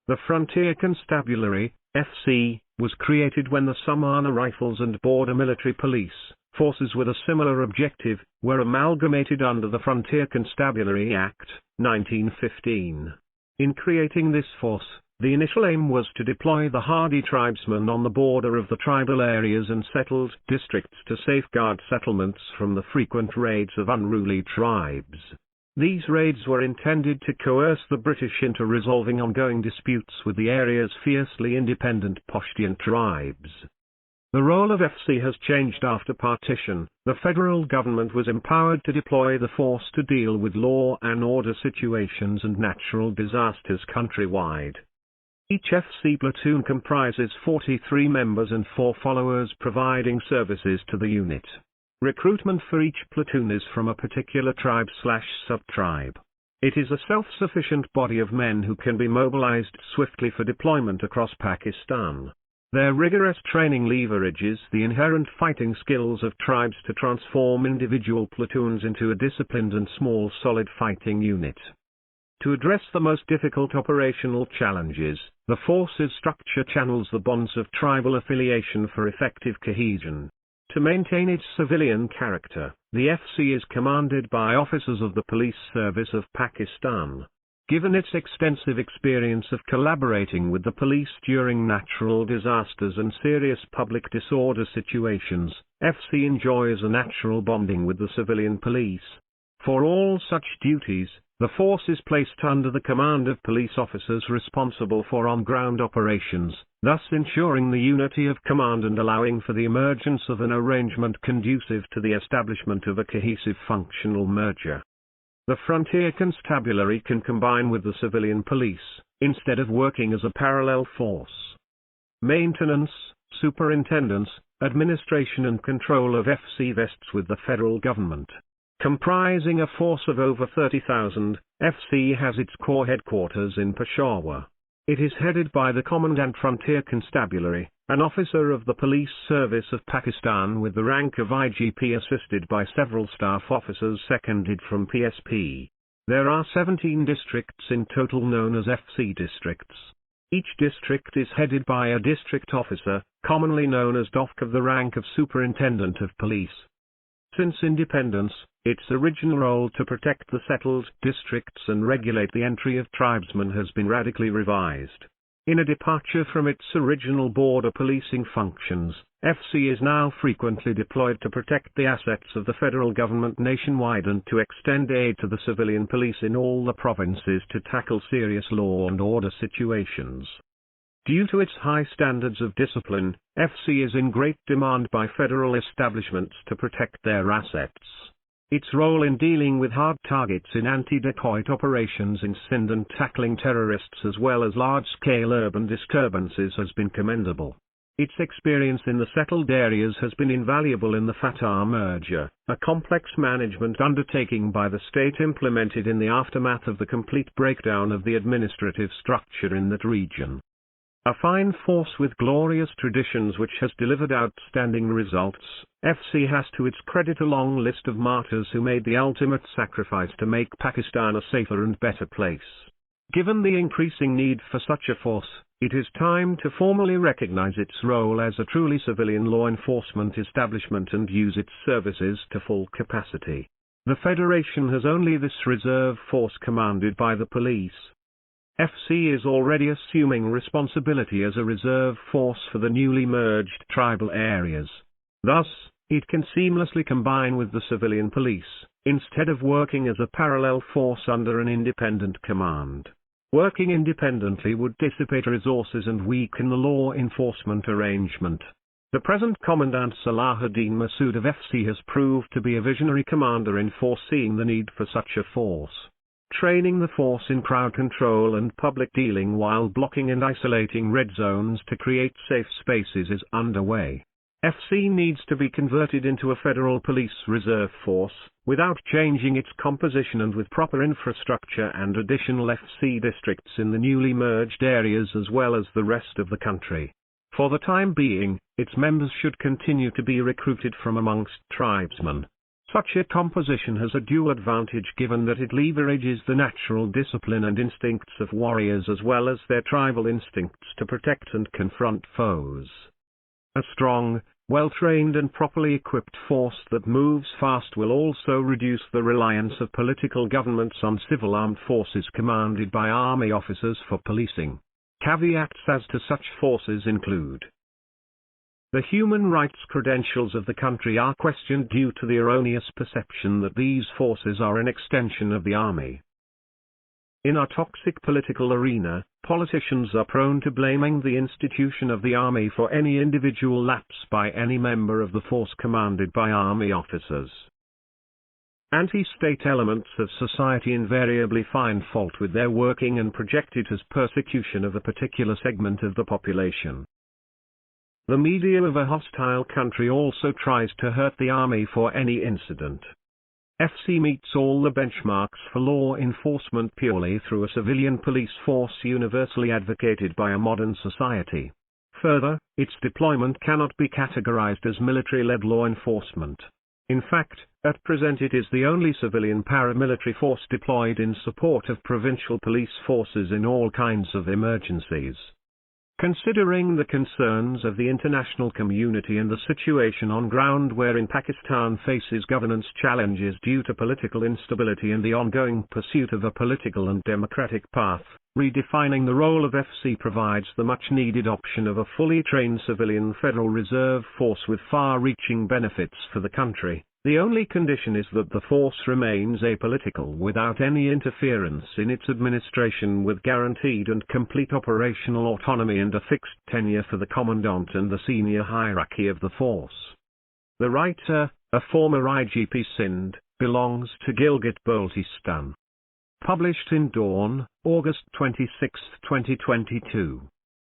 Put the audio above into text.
The Frontier Constabulary FC was created when the Samana Rifles and Border Military Police forces with a similar objective were amalgamated under the Frontier Constabulary Act, 1915. In creating this force, the initial aim was to deploy the hardy tribesmen on the border of the tribal areas and settled districts to safeguard settlements from the frequent raids of unruly tribes. These raids were intended to coerce the British into resolving ongoing disputes with the area's fiercely independent Pakhtun tribes. The role of FC has changed after partition. The federal government was empowered to deploy the force to deal with law and order situations and natural disasters countrywide. Each FC platoon comprises 43 members and 4 followers providing services to the unit. Recruitment for each platoon is from a particular tribe/subtribe. It is a self-sufficient body of men who can be mobilized swiftly for deployment across Pakistan. Their rigorous training leverages the inherent fighting skills of tribes to transform individual platoons into a disciplined and small solid fighting unit. To address the most difficult operational challenges, the force's structure channels the bonds of tribal affiliation for effective cohesion. To maintain its civilian character, the FC is commanded by officers of the Police Service of Pakistan. Given its extensive experience of collaborating with the police during natural disasters and serious public disorder situations, FC enjoys a natural bonding with the civilian police. For all such duties, the force is placed under the command of police officers responsible for on-ground operations, thus ensuring the unity of command and allowing for the emergence of an arrangement conducive to the establishment of a cohesive functional merger. The Frontier Constabulary can combine with the civilian police, instead of working as a parallel force. Maintenance, superintendence, administration and control of FC vests with the federal government. Comprising a force of over 30,000, FC has its core headquarters in Peshawar. It is headed by the Commandant Frontier Constabulary, an officer of the Police Service of Pakistan with the rank of IGP assisted by several staff officers seconded from PSP. There are 17 districts in total known as FC districts. Each district is headed by a district officer, commonly known as DOFC of the rank of Superintendent of Police. Since independence, its original role to protect the settled districts and regulate the entry of tribesmen has been radically revised. In a departure from its original border policing functions, FC is now frequently deployed to protect the assets of the federal government nationwide and to extend aid to the civilian police in all the provinces to tackle serious law and order situations. Due to its high standards of discipline, FC is in great demand by federal establishments to protect their assets. Its role in dealing with hard targets in anti-dacoit operations in Sindh and tackling terrorists as well as large-scale urban disturbances has been commendable. Its experience in the settled areas has been invaluable in the Fatah merger, a complex management undertaking by the state implemented in the aftermath of the complete breakdown of the administrative structure in that region. A fine force with glorious traditions which has delivered outstanding results, FC has to its credit a long list of martyrs who made the ultimate sacrifice to make Pakistan a safer and better place. Given the increasing need for such a force, it is time to formally recognize its role as a truly civilian law enforcement establishment and use its services to full capacity. The Federation has only this reserve force commanded by the police. FC is already assuming responsibility as a reserve force for the newly merged tribal areas. Thus, it can seamlessly combine with the civilian police, instead of working as a parallel force under an independent command. Working independently would dissipate resources and weaken the law enforcement arrangement. The present Commandant Salahuddin Masood of FC has proved to be a visionary commander in foreseeing the need for such a force. Training the force in crowd control and public dealing while blocking and isolating red zones to create safe spaces is underway. FC needs to be converted into a federal police reserve force, without changing its composition and with proper infrastructure and additional FC districts in the newly merged areas as well as the rest of the country. For the time being, its members should continue to be recruited from amongst tribesmen. Such a composition has a dual advantage given that it leverages the natural discipline and instincts of warriors as well as their tribal instincts to protect and confront foes. A strong, well-trained and properly equipped force that moves fast will also reduce the reliance of political governments on civil armed forces commanded by army officers for policing. Caveats as to such forces include: the human rights credentials of the country are questioned due to the erroneous perception that these forces are an extension of the army. In our toxic political arena, politicians are prone to blaming the institution of the army for any individual lapse by any member of the force commanded by army officers. Anti-state elements of society invariably find fault with their working and project it as persecution of a particular segment of the population. The media of a hostile country also tries to hurt the army for any incident. FC meets all the benchmarks for law enforcement purely through a civilian police force universally advocated by a modern society. Further, its deployment cannot be categorized as military-led law enforcement. In fact, at present it is the only civilian paramilitary force deployed in support of provincial police forces in all kinds of emergencies. Considering the concerns of the international community and the situation on ground wherein Pakistan faces governance challenges due to political instability and the ongoing pursuit of a political and democratic path, redefining the role of FC provides the much-needed option of a fully trained civilian Federal Reserve Force with far-reaching benefits for the country. The only condition is that the force remains apolitical without any interference in its administration, with guaranteed and complete operational autonomy and a fixed tenure for the commandant and the senior hierarchy of the force. The writer, a former IGP Sindh, belongs to Gilgit-Baltistan. Published in Dawn, August 26, 2022.